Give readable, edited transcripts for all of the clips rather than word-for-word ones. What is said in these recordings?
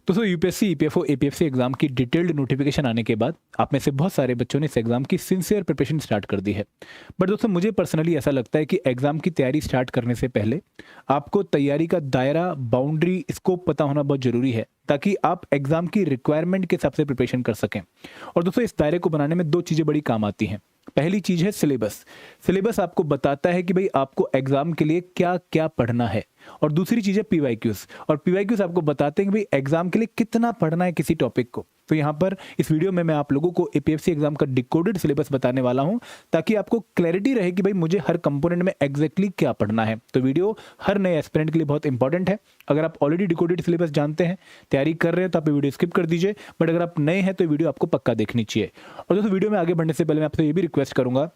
दोस्तों UPSC, EPFO, APFC exam की detailed notification आने के बाद आप में से बहुत सारे बच्चों ने इस एग्जाम की सिंसियर प्रिपरेशन स्टार्ट कर दी है। बट दोस्तों मुझे पर्सनली ऐसा लगता है कि एग्जाम की तैयारी स्टार्ट करने से पहले आपको तैयारी का दायरा, बाउंड्री, स्कोप पता होना बहुत जरूरी है, ताकि आप एग्जाम की रिक्वायरमेंट के हिसाब से प्रिपरेशन कर सकें। और दोस्तों इस दायरे को बनाने में दो चीजें बड़ी काम आती हैं। पहली चीज है सिलेबस। सिलेबस आपको बताता है कि भाई आपको एग्जाम के लिए क्या क्या पढ़ना है। और दूसरी चीज है पीवाईक्यूज। और पीवाईक्यूज आपको बताते हैं कि भाई एग्जाम के लिए कितना पढ़ना है किसी टॉपिक को। तो यहाँ पर इस वीडियो में मैं आप लोगों को एपीएफसी एग्जाम का डिकोडेड सिलेबस बताने वाला हूं, ताकि आपको क्लैरिटी रहे कि भाई मुझे हर कंपोनेंट में एग्जैक्टली क्या पढ़ना है। तो वीडियो हर नए एस्पिरेंट के लिए बहुत इंपॉर्टेंट है। अगर आप ऑलरेडी डिकोडेड सिलेबस जानते हैं, तैयारी कर रहे हैं, तो आप वीडियो स्किप कर दीजिए। बट अगर आप नए हैं तो वीडियो आपको पक्का देखनी चाहिए। और दोस्तों वीडियो में आगे बढ़ने से पहले मैं आपसे ये भी रिक्वेस्ट करूंगा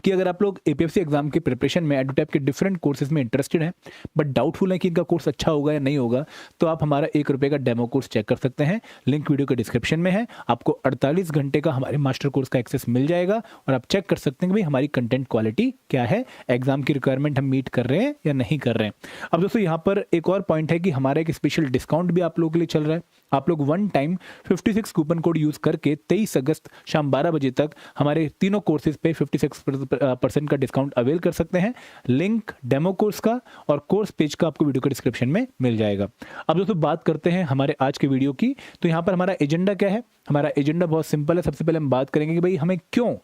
कि अगर आप लोग एपीएफसी एग्जाम के प्रिपरेशन में एडुटैप के डिफरेंट कोर्सेज में इंटरेस्टेड हैं, बट डाउटफुल है कि इनका कोर्स अच्छा होगा या नहीं होगा, तो आप हमारा ₹1 का डेमो कोर्स चेक कर सकते हैं। लिंक वीडियो के डिस्क्रिप्शन में है। आपको 48 घंटे का हमारे मास्टर कोर्स का एक्सेस मिल जाएगा और आप चेक कर सकते हैं कि भाई हमारी कंटेंट क्वालिटी क्या है, एग्जाम की रिक्वायरमेंट हम मीट कर रहे हैं या नहीं कर रहे हैं। अब दोस्तों यहाँ पर एक और पॉइंट है कि हमारा एक स्पेशल डिस्काउंट भी आप लोगों के लिए चल रहा है। आप लोग one time 56 coupon code use करके 23 अगस्त शाम 12 बजे तक हमारे तीनों कोर्सेज पे 56% का डिस्काउंट अवेल कर सकते हैं। लिंक डेमो कोर्स का और कोर्स पेज का आपको वीडियो के डिस्क्रिप्शन में मिल जाएगा। अब दोस्तों बात करते हैं हमारे आज के वीडियो की। तो यहाँ पर हमारा एजेंडा क्या है? हमारा एजेंडा बहुत सिंपल है। सबसे पहले हम बात करेंगे कि भाई हमें क्यों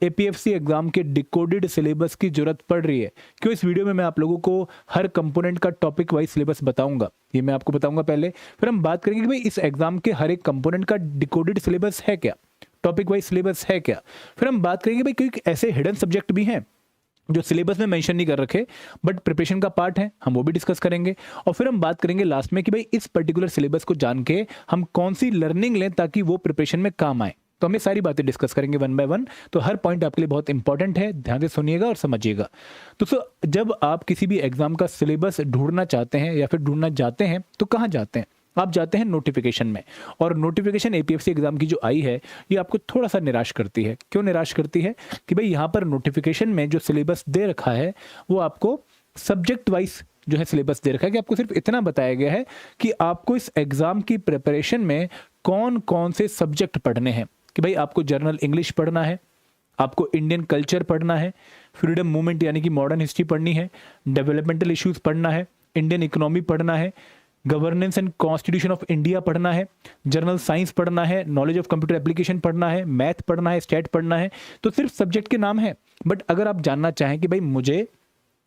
एपीएफसी एग्जाम के डिकोडेड सिलेबस की जरूरत पड़ रही है। क्यों इस वीडियो में मैं आप लोगों को हर कंपोनेंट का टॉपिक वाइज सिलेबस बताऊंगा, ये मैं आपको बताऊंगा पहले। फिर हम बात करेंगे कि भाई इस एग्जाम के हर एक कंपोनेंट का डिकोडेड सिलेबस है क्या, टॉपिक वाइज सिलेबस है क्या। फिर हम बात करेंगे भाई क्योंकि ऐसे हिडन सब्जेक्ट भी हैं जो सिलेबस में मेंशन नहीं कर रखे बट प्रिपरेशन का पार्ट है, हम वो भी डिस्कस करेंगे। और फिर हम बात करेंगे लास्ट में कि भाई इस पर्टिकुलर सिलेबस को जान के हम कौन सी लर्निंग लें ताकि वो प्रिपरेशन में काम आए। तो हम ये सारी बातें डिस्कस करेंगे वन बाय वन। तो हर पॉइंट आपके लिए बहुत इंपॉर्टेंट है, ध्यान से सुनिएगा और समझिएगा। तो जब आप किसी भी एग्जाम का सिलेबस ढूंढना चाहते हैं या फिर ढूंढना जाते हैं तो कहाँ जाते हैं? आप जाते हैं नोटिफिकेशन में। और नोटिफिकेशन एपीएफसी एग्जाम की जो आई है ये आपको थोड़ा सा निराश करती है। क्यों निराश करती है? कि भाई यहाँ पर नोटिफिकेशन में जो सिलेबस दे रखा है वो आपको सब्जेक्ट वाइज जो है सिलेबस दे रखा है कि आपको सिर्फ इतना बताया गया है कि आपको इस एग्जाम की प्रिपरेशन में कौन कौन से सब्जेक्ट पढ़ने हैं। कि भाई आपको जर्नल इंग्लिश पढ़ना है, आपको इंडियन कल्चर पढ़ना है, फ्रीडम मूवमेंट यानी कि मॉडर्न हिस्ट्री पढ़नी है, डेवलपमेंटल इश्यूज पढ़ना है, इंडियन इकोनॉमी पढ़ना है, governance and constitution of India पढ़ना है, जनरल साइंस पढ़ना है, नॉलेज ऑफ कंप्यूटर एप्लीकेशन पढ़ना है, मैथ पढ़ना है, स्टैट पढ़ना है। तो सिर्फ सब्जेक्ट के नाम है। बट अगर आप जानना चाहें कि भाई मुझे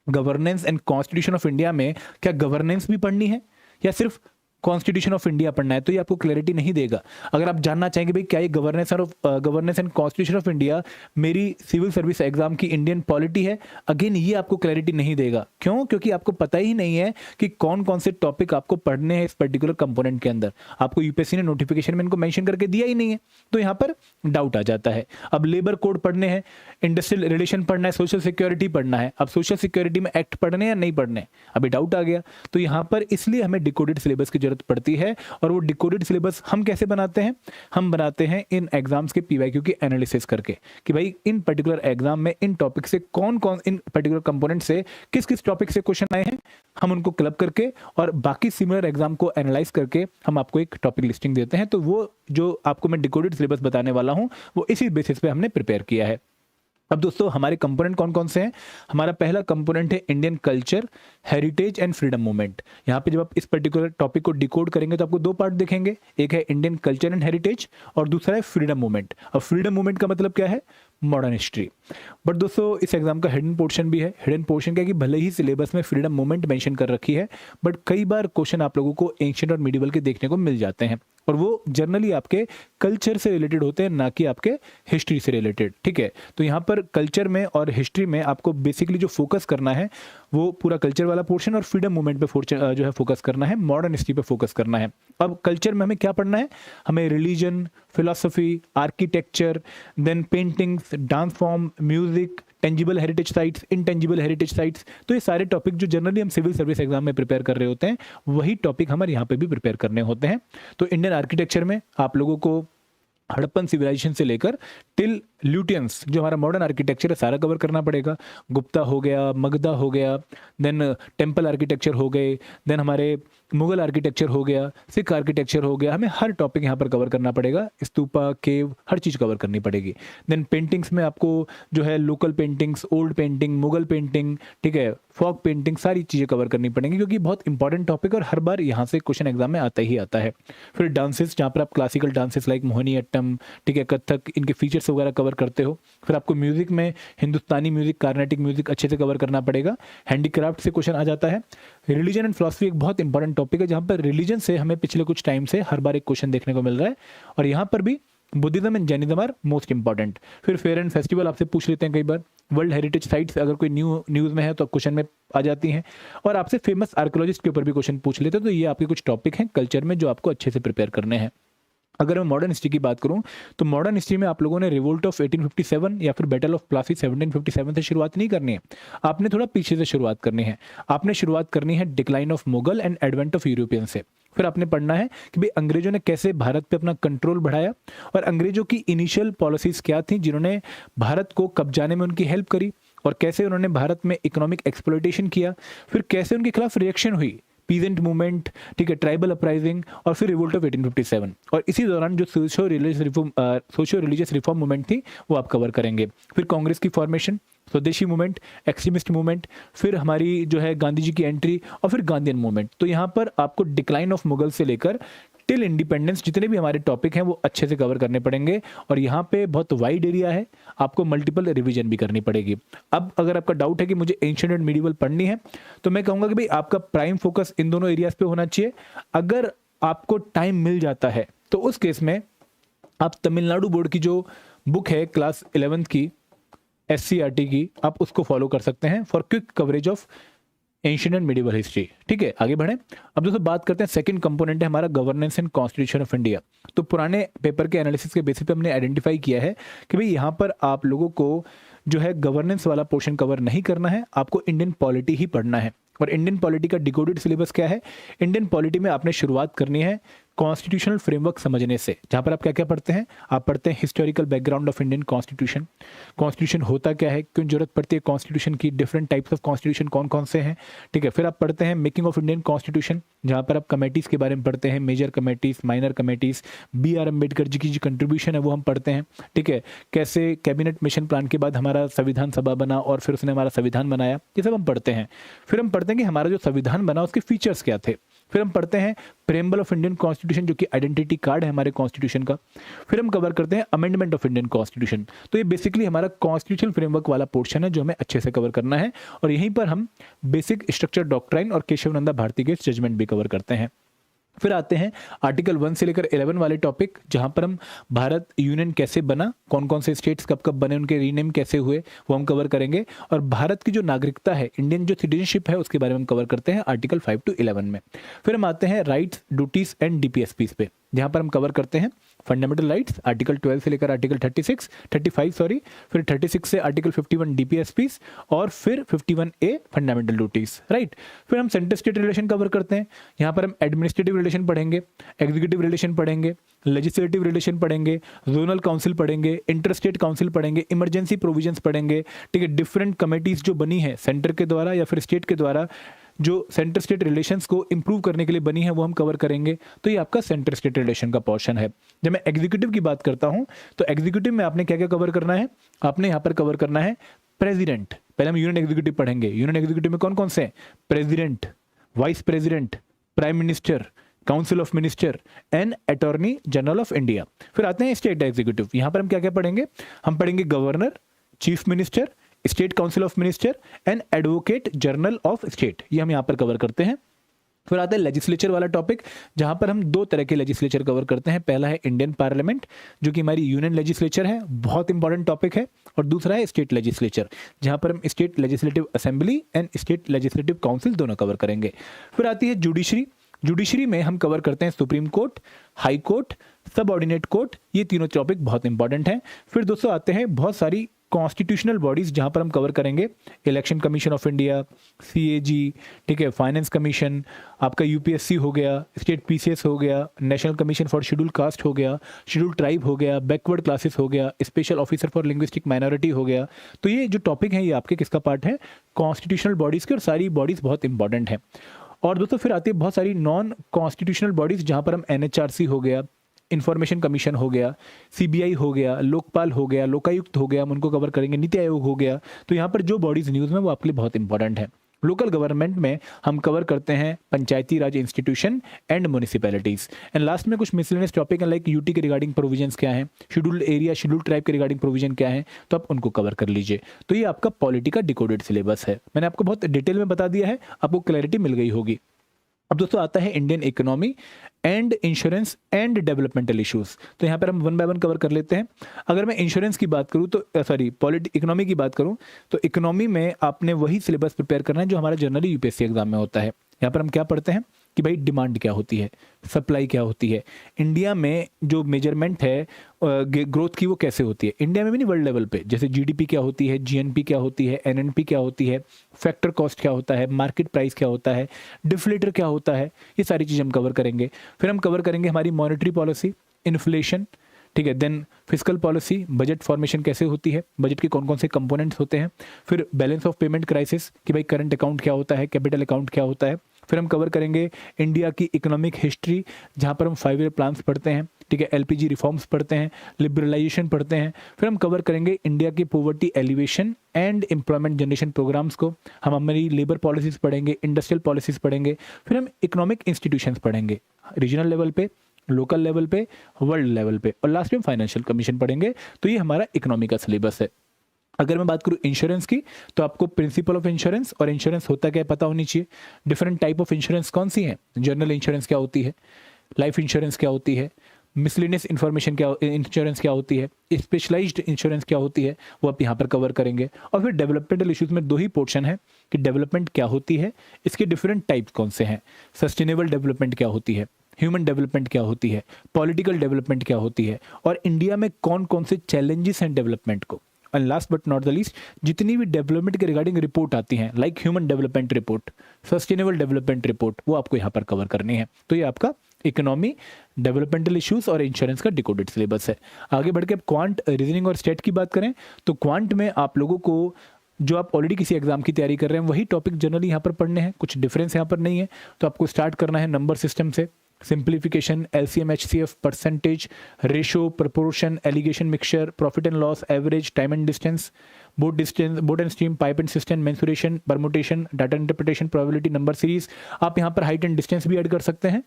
governance and constitution of India में क्या गवर्नेंस भी पढ़नी है या सिर्फ कॉन्स्टिट्यूशन ऑफ इंडिया पढ़ना है, तो ये आपको क्लैरिटी नहीं देगा। अगर आप जानना चाहेंगे भाई क्या ये governance and constitution of India मेरी सिविल सर्विस एग्जाम की इंडियन पॉलिटी है, अगेन ये आपको क्लैरिटी नहीं देगा। क्यों? क्योंकि आपको पता ही नहीं है कि कौन कौन से टॉपिक आपको पढ़ने हैं इस पर्टिकुलर कंपोनेंट के अंदर। आपको यूपीएससी ने नोटिफिकेशन में इनको मेंशन करके दिया ही नहीं है, तो यहाँ पर डाउट आ जाता है। अब लेबर कोड पढ़ने हैं, इंडस्ट्रियल रिलेशन पढ़ना है, सोशल सिक्योरिटी पढ़ना है। अब सोशल सिक्योरिटी में एक्ट पढ़ने या नहीं पढ़ने, अभी डाउट आ गया। तो यहाँ पर इसलिए हमें डिकोडेड सिलेबस की पड़ती है। और वो डिकोडेड सिलेबस हम कैसे बनाते हैं? हम बनाते हैं इन एग्जाम्स के पीवाईक्यू की एनालिसिस करके कि भाई इन पर्टिकुलर एग्जाम में इन टॉपिक से कौन कौन, इन पर्टिकुलर कंपोनेंट से किस किस टॉपिक से क्वेश्चन आए हैं, हम उनको क्लब करके और बाकी सिमिलर एग्जाम को एनालाइज करके हम आपको एक टॉपिक लिस्टिंग देते हैं। तो वो जो आपको मैं डिकोडेड सिलेबस बताने वाला हूं वो इसी बेसिस पे हमने प्रिपेयर किया है। अब दोस्तों हमारे कंपोनेंट कौन कौन से हैं? हमारा पहला कंपोनेंट है Indian culture, heritage and freedom movement. यहाँ पे जब आप इस पर्टिकुलर टॉपिक को डिकोड करेंगे तो आपको दो पार्ट दिखेंगे, एक है इंडियन कल्चर एंड हेरिटेज और दूसरा है फ्रीडम मूवमेंट। अब फ्रीडम मूवमेंट का मतलब क्या है? Modern history. बट दोस्तों इस एग्जाम का हिडन पोर्शन भी है। हिडन पोर्शन क्या है कि भले ही सिलेबस में फ्रीडम मूवमेंट मेंशन कर रखी है बट कई बार क्वेश्चन आप लोगों को एंशिएंट और मिडिवल के देखने को मिल जाते हैं और वो जनरली आपके कल्चर से रिलेटेड होते हैं, ना कि आपके हिस्ट्री से रिलेटेड। ठीक है, तो यहाँ पर कल्चर में और हिस्ट्री में आपको बेसिकली जो फोकस करना है वो पूरा कल्चर वाला पोर्शन और फ्रीडम मूवमेंट पे जो है फोकस करना है, मॉडर्न हिस्ट्री पे फोकस करना है। अब कल्चर में हमें क्या पढ़ना है? हमें religion, philosophy, architecture, then paintings, dance form, music, tangible heritage sites, intangible heritage sites. तो ये सारे टॉपिक जो जनरली हम सिविल सर्विस एग्जाम में प्रिपेयर कर रहे होते हैं वही टॉपिक हमारे यहाँ पे भी प्रिपेयर करने होते हैं। तो इंडियन आर्किटेक्चर में आप लोगों को हड़प्पन सिविलाइजेशन से लेकर टिल ल्यूटियंस जो हमारा मॉडर्न आर्किटेक्चर है सारा कवर करना पड़ेगा। गुप्ता हो गया, मगधा हो गया, देन टेम्पल आर्किटेक्चर हो गए, देन हमारे मुगल आर्किटेक्चर हो गया, सिख आर्किटेक्चर हो गया। हमें हर टॉपिक यहाँ पर कवर करना पड़ेगा, स्तूपा, केव, हर चीज़ कवर करनी पड़ेगी। देन पेंटिंग्स में आपको जो है local paintings, old painting, Mughal painting, ठीक है, फॉक पेंटिंग, सारी चीज़ें कवर करनी पड़ेंगी क्योंकि बहुत इंपॉर्टेंट टॉपिक और हर बार यहाँ से क्वेश्चन एग्जाम में आता ही आता है। फिर डांसेस, जहाँ पर आप क्लासिकल डांसेस लाइक मोहिनीअट्टम, ठीक है, कथक, इनके फीचर्स वगैरह कवर करते हो। फिर आपको म्यूजिक में हिंदुस्तानी म्यूजिक, कार्नेटिक म्यूजिक अच्छे से कवर करना पड़ेगा। हैंडीक्राफ्ट से क्वेश्चन आ जाता है। रिलीजन एंड फिलॉसफी एक बहुत इंपॉर्टेंट टॉपिक है जहाँ पर रिलीजन से हमें पिछले कुछ टाइम से हर बार एक क्वेश्चन देखने को मिल रहा है और यहाँ पर भी Buddhism and Jainism are most important. फिर फेयर एंड फेस्टिवल आपसे पूछ लेते हैं कई बार। वर्ल्ड हेरिटेज साइट्स अगर कोई न्यूज़ में है तो क्वेश्चन में आ जाती हैं और आपसे फेमस आर्कियोलॉजिस्ट के ऊपर भी क्वेश्चन पूछ लेते हैं। तो ये आपके कुछ टॉपिक हैं कल्चर में जो आपको अच्छे से प्रिपेयर करने हैं। अगर मैं मॉडर्न हिस्ट्री की बात करूं तो मॉडर्न हिस्ट्री में आप लोगों ने रिवोल्ट ऑफ 1857 या फिर बैटल ऑफ प्लासी 1757 से शुरुआत नहीं करनी है, आपने थोड़ा पीछे से शुरुआत करनी है। आपने शुरुआत करनी है decline of Mughal and advent of European से। फिर आपने पढ़ना है कि भाई अंग्रेजों ने कैसे भारत पे अपना कंट्रोल बढ़ाया और अंग्रेजों की इनिशियल पॉलिसीज क्या थी जिन्होंने भारत को कब्जाने में उनकी हेल्प करी और कैसे उन्होंने भारत में इकोनॉमिक एक्सप्लॉयटेशन किया। फिर कैसे उनके खिलाफ रिएक्शन हुई, पीजेंट मूवमेंट, ठीक है, ट्राइबल अपराइजिंग और फिर रिवोल्ट ऑफ 1857। और इसी दौरान जो सोशियो रिलीजियस रिफॉर्म मूवमेंट थी वो आप कवर करेंगे। फिर कांग्रेस की फॉर्मेशन, स्वदेशी मूवमेंट, एक्सट्रीमिस्ट मूवमेंट, फिर हमारी जो है गांधी जी की एंट्री और फिर गांधीयन मूवमेंट। तो यहाँ पर आपको डिक्लाइन ऑफ मुगल से लेकर टिल इंडिपेंडेंस जितने भी हमारे टॉपिक हैं वो अच्छे से कवर करने पड़ेंगे और यहाँ पे बहुत वाइड एरिया है, आपको मल्टीपल रिवीजन भी करनी पड़ेगी। अब अगर आपका डाउट है कि मुझे एंशिएंट एंड मिडिवल पढ़नी है तो मैं कहूँगा कि भाई आपका प्राइम फोकस इन दोनों एरियाज पे होना चाहिए। अगर आपको टाइम मिल जाता है तो उस केस में आप तमिलनाडु बोर्ड की जो बुक है क्लास 11th की SCRT की, आप उसको फॉलो कर सकते हैं for quick coverage of ancient and medieval history. ठीक है, आगे बढ़ें। अब दोस्तों बात करते हैं सेकंड कंपोनेंट है हमारा governance and constitution of India. तो पुराने पेपर के एनालिसिस के बेसिस पे हमने आइडेंटिफाई किया है कि भाई यहाँ पर आप लोगों को जो है गवर्नेंस वाला पोर्शन कवर नहीं करना है, आपको इंडियन पॉलिटी ही पढ़ना है। और इंडियन पॉलिटी का डिकोडेड सिलेबस क्या है? इंडियन पॉलिटी में आपने शुरुआत करनी है कॉन्स्टिट्यूशनल फ्रेमवर्क समझने से, जहां पर आप क्या क्या पढ़ते हैं? आप पढ़ते हैं historical background of Indian constitution, constitution होता क्या है, क्यों जरूरत पड़ती है कॉन्स्टिट्यूशन की, डिफरेंट टाइप्स ऑफ कॉन्स्टिट्यूशन कौन कौन से हैं। ठीक है, फिर आप पढ़ते हैं मेकिंग ऑफ इंडियन कॉन्स्टिट्यूशन, जहां पर आप कमेटीज के बारे में पढ़ते हैं, major committees, minor committees, BR Ambedkar ji की जो कंट्रीब्यूशन है वो हम पढ़ते हैं। ठीक है, कैसे कैबिनेट मिशन प्लान के बाद हमारा संविधान सभा बना और फिर उसने हमारा संविधान बनाया, ये सब हम पढ़ते हैं। फिर हम पढ़ते हैं कि हमारा जो संविधान बना उसके फीचर्स क्या थे। फिर हम पढ़ते हैं प्रेम्बल ऑफ इंडियन कॉन्स्टिट्यूशन जो कि आइडेंटिटी कार्ड है हमारे कॉन्स्टिट्यूशन का। फिर हम कवर करते हैं अमेंडमेंट ऑफ इंडियन कॉन्स्टिट्यूशन। तो ये बेसिकली हमारा कॉन्स्टिट्यूशन फ्रेमवर्क वाला पोर्शन है जो हमें अच्छे से कवर करना है और यहीं पर हम बेसिक स्ट्रक्चर डॉक्ट्राइन और केशवानंद भारती के जजमेंट भी कवर करते हैं। फिर आते हैं आर्टिकल 1 से लेकर 11 वाले टॉपिक, जहां पर हम भारत यूनियन कैसे बना, कौन कौन से स्टेट्स कब कब बने, उनके रीनेम कैसे हुए, वो हम कवर करेंगे। और भारत की जो नागरिकता है, इंडियन जो सिटीजनशिप है, उसके बारे में हम कवर करते हैं आर्टिकल 5 to 11 में। फिर हम आते हैं राइट्स, ड्यूटीज एंड DPSPs पे, जहां पर हम कवर करते हैं फंडामेंटल राइट्स आर्टिकल 12 से लेकर आर्टिकल 35 सॉरी, फिर 36 से आर्टिकल 51 DPSPs और फिर 51A फंडामेंटल ड्यूटीज, राइट। फिर हम सेंटर स्टेट रिलेशन कवर करते हैं, यहाँ पर हम एडमिनिस्ट्रेटिव रिलेशन पढ़ेंगे, एग्जीक्यूटिव रिलेशन पढ़ेंगे, लेजिस्लेटिव रिलेशन पढ़ेंगे, जोनल काउंसिल पढ़ेंगे, इंटर स्टेट काउंसिल पढ़ेंगे, इमरजेंसी प्रोविजंस पढ़ेंगे। ठीक है, डिफरेंट कमेटीज जो बनी है सेंटर के द्वारा या फिर स्टेट के द्वारा, जो सेंटर स्टेट रिलेशंस को इंप्रूव करने के लिए बनी है, वो हम कवर करेंगे। तो ये आपका सेंटर स्टेट रिलेशन का पोर्शन है। जब मैं एग्जीक्यूटिव की बात करता हूं तो एग्जीक्यूटिव में आपने क्या क्या कवर करना है? आपने यहां पर कवर करना है प्रेसिडेंट। पहले हम यूनियन एग्जीक्यूटिव पढ़ेंगे। यूनियन एग्जीक्यूटिव में कौन कौन से हैं? President, vice president, prime minister, council of minister and attorney general of India. फिर आते हैं स्टेट एग्जीक्यूटिव। यहां पर हम क्या क्या पढ़ेंगे? हम पढ़ेंगे governor, chief minister, state council of minister and advocate general of state, ये हम यहाँ पर कवर करते हैं। फिर आता है लेजिस्लेचर वाला टॉपिक, जहां पर हम दो तरह के लेजिस्लेचर कवर करते हैं। पहला है इंडियन पार्लियामेंट जो कि हमारी यूनियन लेजिस्लेचर है, बहुत इंपॉर्टेंट टॉपिक है, और दूसरा है स्टेट लेजिस्लेचर जहां पर हम state legislative assembly and state legislative council दोनों कवर करेंगे। फिर आती है जुडिशरी। जुडिशरी में हम कवर करते हैं सुप्रीम कोर्ट, हाई कोर्ट, सब ऑर्डिनेट कोर्ट, ये तीनों टॉपिक बहुत इंपॉर्टेंट हैं। फिर दोस्तों आते हैं बहुत सारी कॉन्स्टिट्यूशनल बॉडीज जहां पर हम कवर करेंगे election commission of India, CAG, ठीक है, फाइनेंस कमीशन, आपका यूपीएससी हो गया, स्टेट पीसीएस हो गया, national commission for schedule caste हो गया, शेड्यूल ट्राइब हो गया, बैकवर्ड क्लासेस हो गया, special officer for linguistic minority हो गया। तो ये जो टॉपिक है ये आपके किसका पार्ट है, कॉन्स्टिट्यूशनल बॉडीज के, और सारी बॉडीज बहुत इंपॉर्टेंट है। और दोस्तों फिर आती है बहुत सारी नॉन कॉन्स्टिट्यूशनल बॉडीज जहां पर हम एनएचआरसी हो गया, इन्फॉर्मेशन कमीशन हो गया, सीबीआई हो गया, लोकपाल हो गया, लोकायुक्त हो गया, हम उनको कवर करेंगे, नीति आयोग हो गया। तो यहाँ पर जो बॉडीज न्यूज़ में वो आपके लिए बहुत इंपॉर्टेंट है। लोकल गवर्नमेंट में हम कवर करते हैं पंचायती राज institution and municipalities. And last में कुछ मिसलेनियस टॉपिक है लाइक यूटी के रिगार्डिंग प्रोविजंस क्या है, शेड्यूल्ड एरिया, शेड्यूल्ड ट्राइब के रिगार्डिंग प्रोविजन क्या है, तो आप उनको कवर कर लीजिए। तो ये आपका पॉलिटी का डिकोडेड सिलेबस है। मैंने आपको बहुत डिटेल में बता दिया है, आपको क्लैरिटी मिल गई होगी। अब दोस्तों आता है Indian economy and insurance and developmental issues. तो यहाँ पर हम वन बाय वन कवर कर लेते हैं। अगर मैं इंश्योरेंस की बात करूँ तो इकोनॉमी की बात करूँ तो इकोनॉमी में आपने वही सिलेबस प्रिपेयर करना है जो हमारा जनरली यूपीएससी एग्जाम में होता है। यहाँ पर हम क्या पढ़ते हैं कि भाई डिमांड क्या होती है, सप्लाई क्या होती है, इंडिया में जो मेजरमेंट है ग्रोथ की वो कैसे होती है, इंडिया में भी नहीं वर्ल्ड लेवल पे, जैसे जीडीपी क्या होती है, जीएनपी क्या होती है, एनएनपी क्या होती है, फैक्टर कॉस्ट क्या होता है, मार्केट प्राइस क्या होता है, डिफ्लेटर क्या होता है, ये सारी चीज़ हम कवर करेंगे। फिर हम कवर करेंगे हमारी मॉनेटरी पॉलिसी, इन्फ्लेशन, ठीक है, then fiscal policy, budget formation कैसे होती है, बजट के कौन कौन से कंपोनेंट्स होते हैं, फिर बैलेंस ऑफ पेमेंट क्राइसिस कि भाई करंट अकाउंट क्या होता है, कैपिटल अकाउंट क्या होता है। फिर हम कवर करेंगे इंडिया की इकोनॉमिक हिस्ट्री जहाँ पर हम 5 ईयर प्लान्स पढ़ते हैं, ठीक है, एलपीजी रिफॉर्म्स पढ़ते हैं, लिबरलाइजेशन पढ़ते हैं। फिर हम कवर करेंगे इंडिया की poverty alleviation and employment generation programmes को, हम हमारी लेबर पॉलिसीज पढ़ेंगे, इंडस्ट्रियल पॉलिसीज पढ़ेंगे। फिर हम इकोनॉमिक इंस्टीट्यूशंस पढ़ेंगे रीजनल लेवल पे, लोकल लेवल पे, वर्ल्ड लेवल पे, और लास्ट में फाइनेंशियल कमीशन पढ़ेंगे। तो ये हमारा इकोनॉमी का सिलेबस है। अगर मैं बात करूं इंश्योरेंस की तो आपको प्रिंसिपल ऑफ इंश्योरेंस और इंश्योरेंस होता क्या है पता होनी चाहिए। डिफरेंट टाइप ऑफ इंश्योरेंस कौन सी है, जनरल इंश्योरेंस क्या होती है, लाइफ इंश्योरेंस क्या होती है, मिसलेनियस इंफॉर्मेशन क्या इंश्योरेंस क्या होती है, स्पेशलाइज्ड इंश्योरेंस क्या होती है, वो आप यहाँ पर कवर करेंगे। और फिर डेवलपमेंटल इश्यूज में 2 ही पोर्शन है कि डेवलपमेंट क्या होती है, इसके डिफरेंट टाइप्स कौन से हैं, सस्टेनेबल डेवलपमेंट क्या होती है, ह्यूमन डेवलपमेंट क्या होती है, पॉलिटिकल डेवलपमेंट क्या होती है, और इंडिया में कौन कौन से चैलेंजेस हैं डेवलपमेंट को। And last but not the least, जितनी भी डेवलपमेंट के रिगार्डिंग रिपोर्ट आती हैं like human development report, sustainable development report, वो आपको यहाँ पर कवर करनी है। तो ये आपका इकोनॉमी, डेवलपमेंटल इश्यूज और इंश्योरेंस का डिकोडेड सिलेबस है। आगे बढ़ के अब क्वांट, रीजनिंग और स्टेट की बात करें तो क्वांट में आप लोगों को जो आप ऑलरेडी किसी एग्जाम की तैयारी कर रहे हैं वही टॉपिक जनरली यहाँ पर पढ़ने हैं, कुछ डिफरेंस यहाँ पर नहीं है। तो आपको स्टार्ट करना है नंबर सिस्टम से, simplification, LCM, HCF, percentage, ratio, proportion, alligation, mixture, profit and loss, average, time and distance, boat and stream, pipe and cistern, mensuration, permutation, data interpretation, probability, number series. आप यहाँ पर height and distance भी add कर सकते हैं,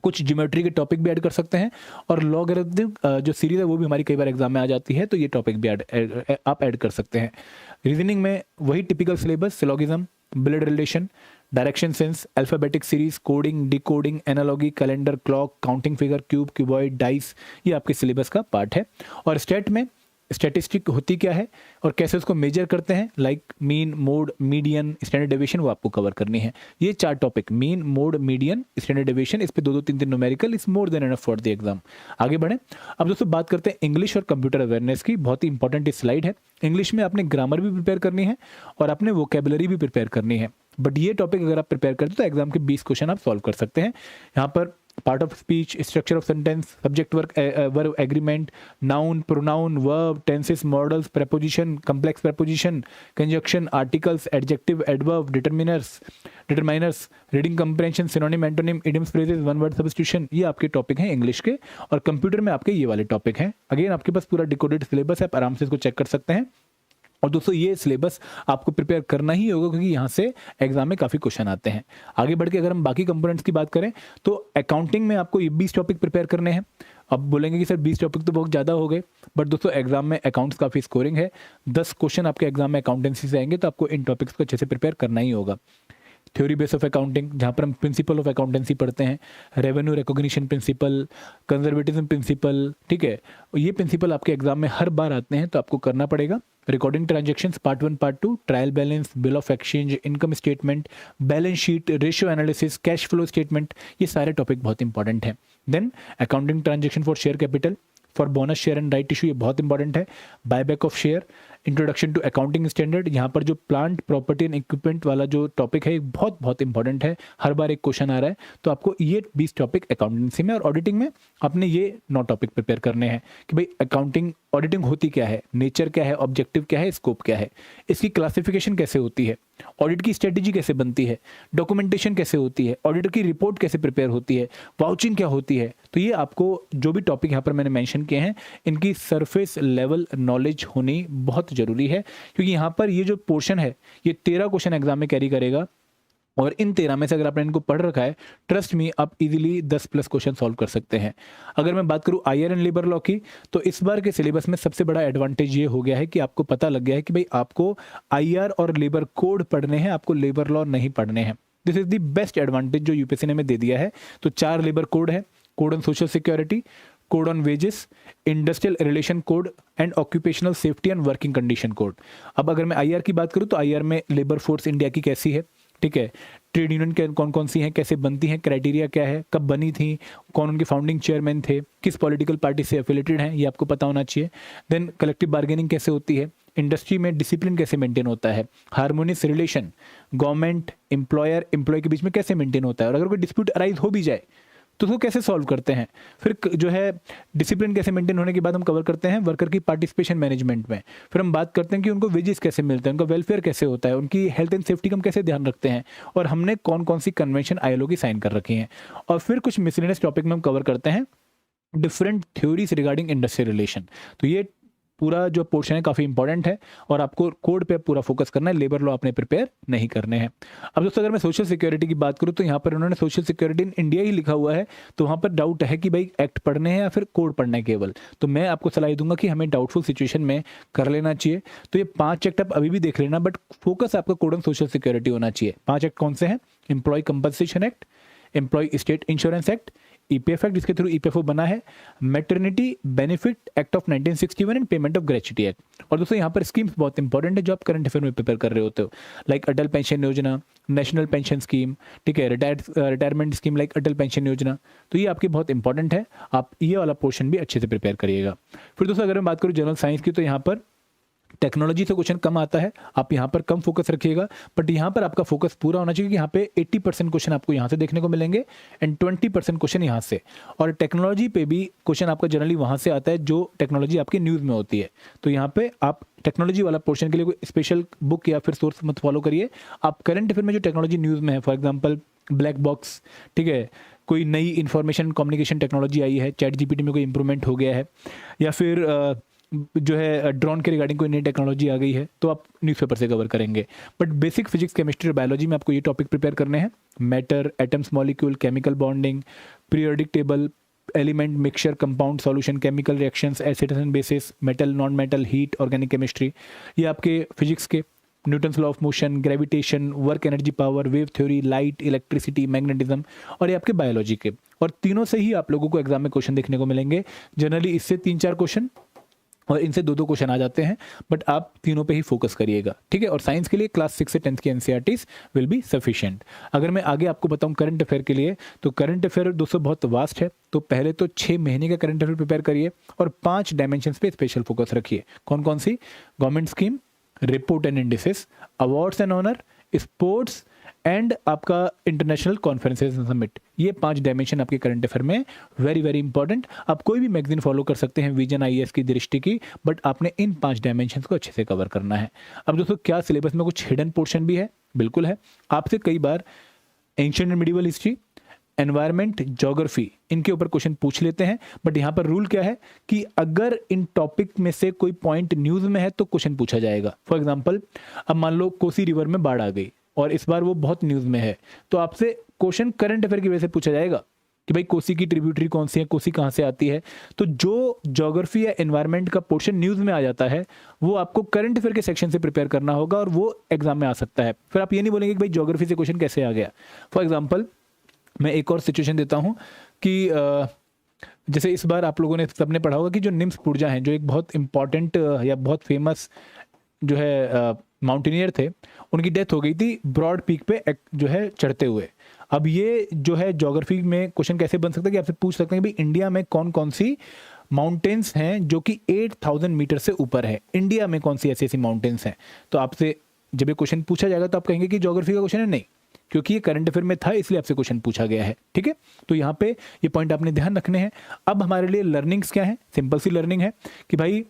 कुछ geometry के topic भी ऐड कर सकते हैं, और लॉगरिथम जो सीरीज है वो भी हमारी कई बार एग्जाम में आ जाती है, तो ये टॉपिक भी आप ऐड कर सकते हैं। रीजनिंग में वही typical syllabus, syllogism, blood relation, direction sense, alphabetic series, coding, decoding, analogy, calendar, clock, counting figure, cube, cuboid, dice, ये आपके सिलेबस का पार्ट है। और स्टेट में स्टैटिस्टिक होती क्या है और कैसे उसको मेजर करते हैं, like mean, mode, median, standard deviation, वो आपको कवर करनी है। ये 4 topic, mean, mode, median, standard deviation, इस पे 2-2, 3-3 numerical, is more than enough for the exam. आगे बढ़े। अब दोस्तों बात करते हैं इंग्लिश और कंप्यूटर अवेयरनेस की। बहुत ही इंपॉर्टेंट स्लाइड है। इंग्लिश में आपने ग्रामर भी प्रिपेयर करनी है और आपने वोकेबुलरी भी प्रिपेयर करनी है। बट ये टॉपिक अगर आप प्रिपेयर करते हो तो एग्जाम के 20 क्वेश्चन आप सॉल्व कर सकते हैं। यहाँ पर part of speech, structure of sentence, subject verb agreement, noun, pronoun, verb, tenses, models, preposition, complex preposition, conjunction, articles, adjective, adverb, determiners, reading compression, synonym, antonym, idioms, phrases, one word substitution, ये आपके topic हैं English के। और computer में आपके ये वाले topic हैं। अगेन आपके पास पूरा डिकोडेड सिलेबस है, आप आराम से इसको चेक कर सकते हैं। और दोस्तों ये सिलेबस आपको प्रिपेयर करना ही होगा क्योंकि यहाँ से एग्जाम में काफ़ी क्वेश्चन आते हैं। आगे बढ़ के अगर हम बाकी कंपोनेंट्स की बात करें तो अकाउंटिंग में आपको ये 20 टॉपिक प्रिपेयर करने हैं। अब बोलेंगे कि सर 20 टॉपिक तो बहुत ज़्यादा हो गए, बट दोस्तों एग्जाम में अकाउंट्स काफ़ी स्कोरिंग है। 10 क्वेश्चन आपके एग्जाम में अकाउंटेंसी से आएंगे, तो आपको इन टॉपिक्स को अच्छे से प्रिपेयर करना ही होगा। थ्योरी बेस ऑफ अकाउंटिंग, जहाँ पर हम प्रिंसिपल ऑफ अकाउंटेंसी पढ़ते हैं, revenue recognition principle, conservatism principle, ठीक है, ये प्रिंसिपल आपके एग्जाम में हर बार आते हैं, तो आपको करना पड़ेगा। Recording transactions part 1, part 2, trial balance, bill of exchange, income statement, balance sheet, ratio analysis, cash flow statement, ये सारे टॉपिक बहुत इंपॉर्टेंट हैं। Then accounting transaction for share capital, for bonus share and right issue, ये बहुत important है। Buyback of share, introduction to accounting standard, यहाँ पर जो प्लांट प्रॉपर्टी एंड इक्विपमेंट वाला जो टॉपिक है बहुत बहुत इंपॉर्टेंट है, हर बार एक क्वेश्चन आ रहा है। तो आपको ये 20 टॉपिक अकाउंटेंसी में और ऑडिटिंग में आपने ये 9 टॉपिक प्रिपेयर करने हैं कि भाई अकाउंटिंग ऑडिटिंग होती क्या है, नेचर क्या है, ऑब्जेक्टिव क्या है, स्कोप क्या है, इसकी क्लासिफिकेशन कैसे होती है, ऑडिट की स्ट्रेटेजी कैसे बनती है, डॉक्यूमेंटेशन कैसे होती है, ऑडिटर की रिपोर्ट कैसे प्रिपेयर होती है, वाउचिंग क्या होती है। तो ये आपको जो भी टॉपिक यहाँ पर मैंने मेंशन किए हैं इनकी सरफेस लेवल नॉलेज होनी बहुत ज़रूरी है, क्योंकि यहाँ पर ये जो पोर्शन है ये 13 क्वेश्चन एग्जाम में कैरी करेगा और इन 13 में से अगर आपने इनको पढ़ रखा है, ट्रस्ट मी, आप इजीली 10+ क्वेश्चन सॉल्व कर सकते हैं। अगर मैं बात करूं आईआर एंड लेबर लॉ की, तो इस बार के सिलेबस में सबसे बड़ा एडवांटेज ये हो गया है कि आपको पता लग गया है कि भाई आपको आईआर और लेबर कोड पढ़ने हैं, आपको लेबर लॉ नहीं पढ़ने हैं। This is the best advantage जो यूपीएससी ने हमें दे दिया है। तो 4 लेबर कोड है, code on social security, code on wages, industrial relation code and occupational safety and working condition code. अब अगर मैं आईआर की बात करूं तो आईआर में लेबर फोर्स इंडिया की कैसी है, ठीक है, ट्रेड यूनियन के कौन कौन सी हैं, कैसे बनती हैं, क्राइटेरिया क्या है, कब बनी थी, कौन उनके फाउंडिंग चेयरमैन थे, किस पॉलिटिकल पार्टी से एफिलेटेड हैं, ये आपको पता होना चाहिए। देन कलेक्टिव बार्गेनिंग कैसे होती है, इंडस्ट्री में डिसिप्लिन कैसे मेंटेन होता है, harmonious relation government employer employee के बीच में कैसे मेंटेन होता है, और अगर कोई डिस्प्यूट अराइज हो भी जाए तो उसको कैसे सॉल्व करते हैं। फिर जो है डिसिप्लिन कैसे मेंटेन होने के बाद हम कवर करते हैं वर्कर की पार्टिसिपेशन मैनेजमेंट में। फिर हम बात करते हैं कि उनको वेजेस कैसे मिलते हैं, उनका वेलफेयर कैसे होता है, उनकी हेल्थ एंड सेफ्टी का हम कैसे ध्यान रखते हैं, और हमने कौन कौन सी कन्वेंशन आईएलओ की साइन कर रखी हैं। और फिर कुछ मिसलेनियस टॉपिक में हम कवर करते हैं different theories regarding industrial relation. तो ये पूरा जो पोर्शन है काफ़ी इंपॉर्टेंट है और आपको कोड पे पूरा फोकस करना है, लेबर लॉ आपने प्रिपेयर नहीं करने हैं। अब दोस्तों अगर मैं सोशल सिक्योरिटी की बात करूं तो यहाँ पर उन्होंने सोशल सिक्योरिटी इन इंडिया ही लिखा हुआ है, तो वहाँ पर डाउट है कि भाई एक्ट पढ़ने हैं या फिर कोड पढ़ना है केवल। तो मैं आपको सलाह दूंगा कि हमें डाउटफुल सिचुएशन में कर लेना चाहिए। तो ये 5 एक्ट आप अभी भी देख लेना, बट फोकस आपका कोड ऑन सोशल सिक्योरिटी होना चाहिए। 5 एक्ट कौन से हैं? Employee compensation act, employee state insurance act, EPF act जिसके थ्रू ईपीएफओ बना है, maternity benefit act of 1961 and payment of gratuity act. और दोस्तों यहाँ पर स्कीम्स बहुत इंपॉर्टेंट है जो आप करंट अफेयर में प्रिपेयर कर रहे होते हो, लाइक अटल पेंशन योजना, नेशनल पेंशन स्कीम, ठीक है, रिटायरमेंट स्कीम लाइक अटल पेंशन योजना। तो ये आपकी बहुत इंपॉर्टेंट है, आप ये वाला पोर्शन भी अच्छे से प्रिपेयर करिएगा। फिर दोस्तों अगर मैं बात करूँ जनरल साइंस की, तो यहाँ पर टेक्नोलॉजी से क्वेश्चन कम आता है, आप यहाँ पर कम फोकस रखिएगा, बट यहाँ पर आपका फोकस पूरा होना चाहिए कि यहाँ पे 80% क्वेश्चन आपको यहाँ से देखने को मिलेंगे एंड 20% क्वेश्चन यहाँ से। और टेक्नोलॉजी पे भी क्वेश्चन आपका जनरली वहाँ से आता है जो टेक्नोलॉजी आपकी न्यूज़ में होती है। तो यहाँ पे आप टेक्नोलॉजी वाला पोर्शन के लिए कोई स्पेशल बुक या फिर सोर्स मत फॉलो करिए, आप करंट अफेयर में जो टेक्नोलॉजी न्यूज़ में है, फॉर एग्जाम्पल ब्लैक बॉक्स, ठीक है, कोई नई इंफॉर्मेशन कम्युनिकेशन टेक्नोलॉजी आई है, चैट जीपीटी में कोई इंप्रूवमेंट हो गया है, या फिर जो है ड्रोन के रिगार्डिंग कोई नई टेक्नोलॉजी आ गई है, तो आप न्यूज़पेपर से कवर करेंगे। बट बेसिक फिजिक्स केमिस्ट्री और बायोलॉजी में आपको ये टॉपिक प्रिपेयर करने हैं, matter, atoms, molecule, chemical bonding, periodic table, element, mixture, compound, solution, chemical reactions, acids and bases, metal, non metal, heat, organic chemistry. ये आपके फिजिक्स के Newton's law of motion, gravitation, work energy power, wave theory, light, electricity, magnetism, और ये आपके biology के। और तीनों से ही आप लोगों को एग्जाम में क्वेश्चन देखने को मिलेंगे। जनरली इससे 3-4 क्वेश्चन और इनसे 2-2 क्वेश्चन आ जाते हैं, बट आप तीनों पे ही फोकस करिएगा, ठीक है। और साइंस के लिए क्लास 6 से 10th की एनसीईआरटीज विल बी सफिशिएंट। अगर मैं आगे आपको बताऊं करंट अफेयर के लिए, तो करंट अफेयर दोस्तों बहुत वास्ट है, तो पहले तो 6 महीने का करंट अफेयर प्रिपेयर करिए और 5 डायमेंशंस पे स्पेशल फोकस रखिए। कौन कौन सी? Government scheme, report and indices, awards and honour, sports and आपका इंटरनेशनल कॉन्फ्रेंसेस समिट। ये 5 डायमेंशन आपके करंट अफेयर में वेरी वेरी इंपॉर्टेंट। आप कोई भी मैगजीन फॉलो कर सकते हैं विजन आईएएस की दृष्टि की, बट आपने इन 5 डायमेंशन को अच्छे से कवर करना है। अब दोस्तों क्या सिलेबस में कुछ हिडन पोर्शन भी है? बिल्कुल है। आपसे कई बार ancient and medieval history, environment, geography, इनके ऊपर क्वेश्चन पूछ लेते हैं, बट यहाँ पर रूल क्या है कि अगर इन टॉपिक में से कोई पॉइंट न्यूज़ में है तो क्वेश्चन पूछा जाएगा। फॉर एग्जाम्पल अब मान लो कोसी रिवर में बाढ़ आ गई और इस बार वो बहुत न्यूज़ में है, तो आपसे क्वेश्चन करंट अफेयर की वजह से पूछा जाएगा कि भाई कोसी की ट्रिब्यूटरी कौन सी है, कोसी कहाँ से आती है। तो जो ज्योग्राफी या एनवायरनमेंट का पोर्शन न्यूज़ में आ जाता है वो आपको करंट अफेयर के सेक्शन से प्रिपेयर करना होगा और वो एग्जाम में आ सकता है। फिर आप ये नहीं बोलेंगे कि भाई ज्योग्राफी से क्वेश्चन कैसे आ गया। फॉर एग्जाम्पल मैं एक और सिचुएशन देता हूँ कि जैसे इस बार आप लोगों ने सबने पढ़ा होगा कि जो निम्स पूर्जा हैं, जो एक बहुत इंपॉर्टेंट या बहुत फेमस जो है माउंटेनियर थे, उनकी डेथ हो गई थी ब्रॉड पीक पे जो है चढ़ते हुए। अब ये जो है ज्योग्राफी में क्वेश्चन कैसे बन सकता है कि आपसे पूछ सकते हैं कि भाई इंडिया में कौन कौन सी माउंटेन्स हैं जो कि 8000 मीटर से ऊपर है। इंडिया में कौन सी ऐसी ऐसी माउंटेन्स हैं? तो आपसे जब ये क्वेश्चन पूछा जाएगा तो आप कहेंगे कि ज्योग्राफी का क्वेश्चन है। नहीं, क्योंकि ये करंट अफेयर में था इसलिए आपसे क्वेश्चन पूछा गया है। ठीक है, तो यहाँ पे ये पॉइंट आपने ध्यान रखने हैं। अब हमारे लिए लर्निंग्स क्या है? सिंपल सी लर्निंग है कि भाई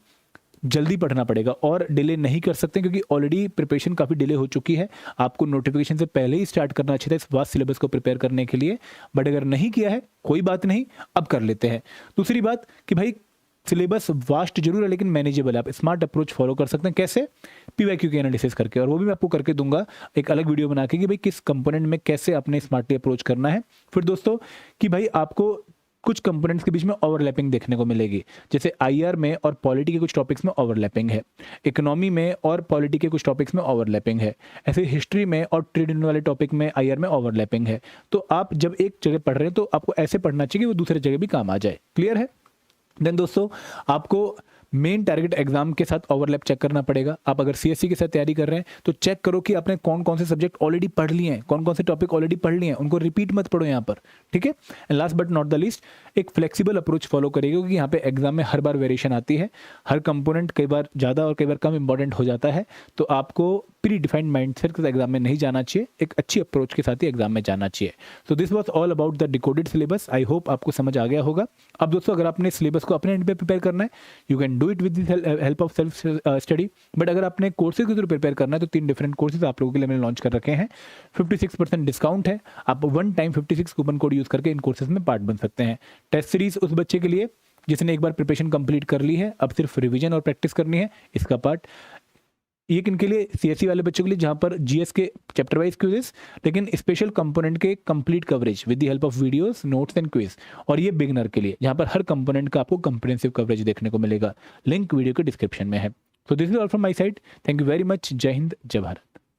जल्दी पढ़ना पड़ेगा और डिले नहीं कर सकते, क्योंकि ऑलरेडी प्रिपरेशन काफ़ी डिले हो चुकी है। आपको नोटिफिकेशन से पहले ही स्टार्ट करना चाहिए था इस वास्ट सिलेबस को प्रिपेयर करने के लिए, बट अगर नहीं किया है कोई बात नहीं, अब कर लेते हैं। दूसरी बात कि भाई सिलेबस वास्ट जरूर है लेकिन मैनेजेबल है। आप स्मार्ट अप्रोच फॉलो कर सकते हैं। कैसे? पीवाईक्यू की एनालिसिस करके, और वो भी मैं आपको करके दूंगा एक अलग वीडियो बना के कि भाई किस कंपोनेंट में कैसे अपने स्मार्टली अप्रोच करना है। फिर दोस्तों कि भाई आपको कुछ कंपोनेंट्स के बीच में ओवरलैपिंग देखने को मिलेगी, जैसे आईआर में और पॉलिटी के कुछ टॉपिक्स में ओवरलैपिंग है, इकोनॉमी में और पॉलिटी के कुछ टॉपिक्स में ओवरलैपिंग है, ऐसे हिस्ट्री में और ट्रेड यूनियन वाले टॉपिक में आईआर में ओवरलैपिंग है। तो आप जब एक जगह पढ़ रहे हैं तो आपको ऐसे पढ़ना चाहिए कि वो दूसरे जगह भी काम आ जाए। क्लियर है? देन दोस्तों आपको मेन टारगेट एग्जाम के साथ ओवरलैप चेक करना पड़ेगा। आप अगर सीएससी के साथ तैयारी कर रहे हैं तो चेक करो कि आपने कौन कौन से सब्जेक्ट ऑलरेडी पढ़ लिए हैं, कौन कौन से टॉपिक ऑलरेडी पढ़ लिए हैं, उनको रिपीट मत पढ़ो यहाँ पर। ठीक है, and last but not the least, एक फ्लेक्सिबल अप्रोच फॉलो करिएगा, क्योंकि यहाँ पे एग्जाम में हर बार वेरिएशन आती है, हर कंपोनेंट कई बार ज़्यादा और कई बार कम इंपॉर्टेंट हो जाता है। तो आपको प्री डिफाइंड माइंडसेट के साथ एग्जाम में नहीं जाना चाहिए, एक अच्छी अप्रोच के साथ ही एग्जाम में जाना चाहिए। तो this was all about the decoded syllabus. I hope आपको समझ आ गया होगा। अब दोस्तों अगर आपने सिलेबस को अपने एंड पे प्रिपेयर करना है, you can do it with help of self study. But अगर आपने कोर्सेज के थ्रू प्रिपेयर करना है तो 3 डिफरेंट कोर्सेज आप लोगों के लिए मैंने लॉन्च कर रखे हैं। 56% डिस्काउंट है, आप one time 56 coupon code use करके इन कोर्सेज में पार्ट बन सकते हैं। टेस्ट सीरीज उस बच्चे के लिए जिसने एक बार प्रिपरेशन कंप्लीट कर ली है, अब सिर्फ रिवीजन और प्रैक्टिस करनी है, इसका पार्ट। ये किनके लिए? सीएससी वाले बच्चों के लिए, जहां पर जीएस के चैप्टर वाइज क्विज़, लेकिन स्पेशल कंपोनेंट के complete coverage with the help of videos, notes and quiz. और ये बिगनर के लिए, जहां पर हर कंपोनेंट का आपको कंप्रिहेंसिव कवरेज देखने को मिलेगा। लिंक वीडियो के डिस्क्रिप्शन में है। तो this is all from my side. Thank you very much. जय हिंद, जय भारत।